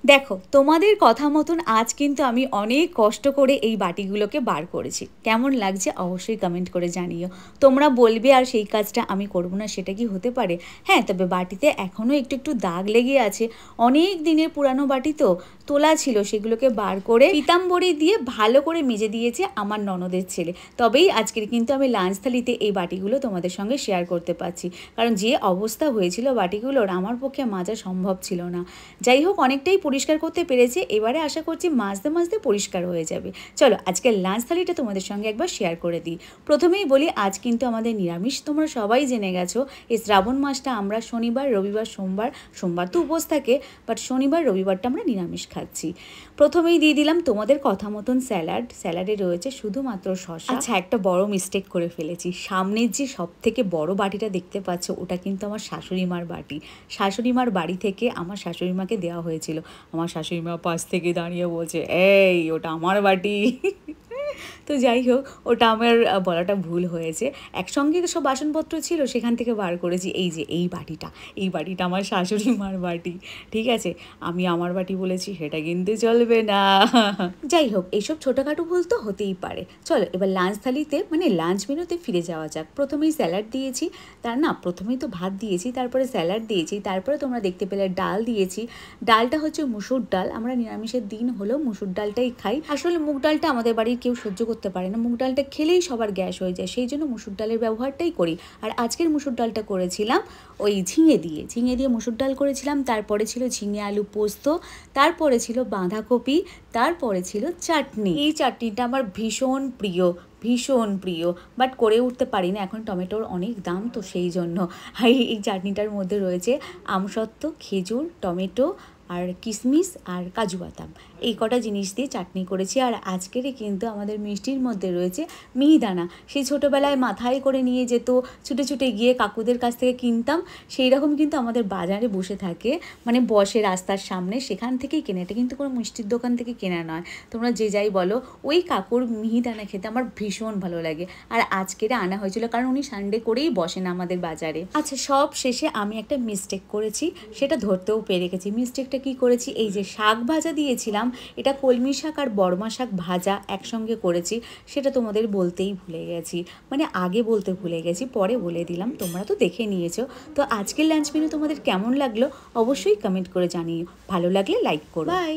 দেখো তোমাদের কথা মতন আজ কিন্তু আমি অনেক কষ্ট করে এই বাটিগুলোকে বার করেছি। কেমন লাগছে অবশ্যই কমেন্ট করে জানিও। তোমরা বলবে আর সেই কাজটা আমি করব না, সেটা কি হতে পারে? হ্যাঁ, তবে বাটিতে এখনও একটু একটু দাগ লেগে আছে। অনেক দিনের পুরানো বাটি তো, তোলা ছিল, সেগুলোকে বার করে পিতাম্বরী দিয়ে ভালো করে মেজে দিয়েছে আমার ননদের ছেলে। তবেই আজকের কিন্তু আমি লাঞ্চ থালিতে এই বাটিগুলো তোমাদের সঙ্গে শেয়ার করতে পারছি, কারণ যে অবস্থা হয়েছিল বাটিগুলোর আমার পক্ষে মাজা সম্ভব ছিল না। যাই হোক, অনেকটাই পরিষ্কার করতে পেরেছে, এবারে আশা করছি মাজতে মাজতে পরিষ্কার হয়ে যাবে। চলো আজকের লাঞ্চ থালিটা তোমাদের সঙ্গে একবার শেয়ার করে দিই। প্রথমেই বলি, আজ কিন্তু আমাদের নিরামিষ, তোমরা সবাই জেনে গেছো। এই শ্রাবণ মাসটা আমরা শনিবার, রবিবার, সোমবার, সোমবার তো উপোস থাকে, বাট শনিবার রবিবারটা আমরা নিরামিষ খাচ্ছি। প্রথমেই দিয়ে দিলাম তোমাদের কথা মতন স্যালাড। স্যালাডে রয়েছে শুধুমাত্র শসা। আচ্ছা, একটা বড় মিস্টেক করে ফেলেছি। সামনের যে সব থেকে বড় বাটিটা দেখতে পাচ্ছ, ওটা কিন্তু আমার শাশুড়ি মার বাটি। শাশুড়ি মার বাড়ি থেকে আমার শাশুড়ি মাকে দেওয়া হয়েছিল। আমার শাশুড়ি মা পাশ থেকে দাঁড়িয়ে বলছে, এই ওটা আমার বাটি। তো যাই হোক, ওটা আমার বলাটা ভুল হয়েছে। একসঙ্গে সব বাসনপত্র ছিল, সেখান থেকে বার করেছি। এই যে এই বাটিটা আমার শাশুড়ি মার বাটি। ঠিক আছে, আমি আমার বাটি বলেছি, সেটা কিন্তু চলবে না। যাই হোক, এইসব ছোটোখাটো ভুল তো হতেই পারে। চলো এবার লাঞ্চ থালিতে মানে লাঞ্চ মেনুতে ফিরে যাওয়া যাক। প্রথমেই স্যালাড দিয়েছি, প্রথমেই তো ভাত দিয়েছি, তারপরে স্যালাড দিয়েছি, তারপরে তোমরা দেখতে পেলে ডাল দিয়েছি। ডালটা হচ্ছে মুসুর ডাল। আমরা নিরামিষের দিন হলেও মুসুর ডালটাই খাই। আসলে মুগ ডালটা আমাদের বাড়ির কেউ সহ্য করতে পারে না, মুগ ডালটা খেলেই সবার গ্যাস হয়ে যায়, সেই জন্য মুসুর ডালের ব্যবহারটাই করি। আর আজকের মুসুর ডালটা করেছিলাম ওই ঝিঙে দিয়ে মুসুর ডাল করেছিলাম। তারপরে ছিল ঝিঙে আলু পোস্ত, তারপরে ছিল বাঁধাকপি, তারপরে ছিল চাটনি। এই চাটনিটা আমার ভীষণ প্রিয়, বাট করে উঠতে পারি না, এখন টমেটোর অনেক দাম, তো সেই জন্য। এই চাটনিটার মধ্যে রয়েছে আমসত্ত্ব, খেজুর, টমেটো আর কিশমিশ আর কাজু বাদাম, এই কটা জিনিস দিয়ে চাটনি করেছি। আর আজকের কিন্তু আমাদের মিষ্টির মধ্যে রয়েছে মিহিদানা। সেই ছোটোবেলায় মাথায় করে নিয়ে যেত, ছুটে ছুটে গিয়ে কাকুদের কাছ থেকে কিনতাম, সেই রকম কিন্তু আমাদের বাজারে বসে থাকে, মানে বসে রাস্তার সামনে, সেখান থেকেই কেনে। এটা কিন্তু কোনো মিষ্টির দোকান থেকে কেনা নয়, তোমরা যে যাই বলো। ওই কাকুর মিহিদানা খেতে আমার ভীষণ ভালো লাগে। আর আজকের আনা হয়েছিল, কারণ উনি সানডে করেই বসেন আমাদের বাজারে। আচ্ছা, সব শেষে আমি একটা মিস্টেক করেছি, সেটা ধরতেও পেরে গেছি। মিস্টেকটা কি করেছি, এই যে শাক ভাজা দিয়েছিলাম, এটা কলমি শাক আর বড়মা শাক ভাজা একসঙ্গে করেছি, সেটা তোমাদের বলতেই ভুলে গেছি, মানে আগে বলতে ভুলে গেছি, পরে বলে দিলাম, তোমরা তো দেখে নিয়েছো। তো আজকের লাঞ্চ মেনু তোমাদের কেমন লাগলো অবশ্যই কমেন্ট করে জানিও, ভালো লাগলে লাইক করো। বাই।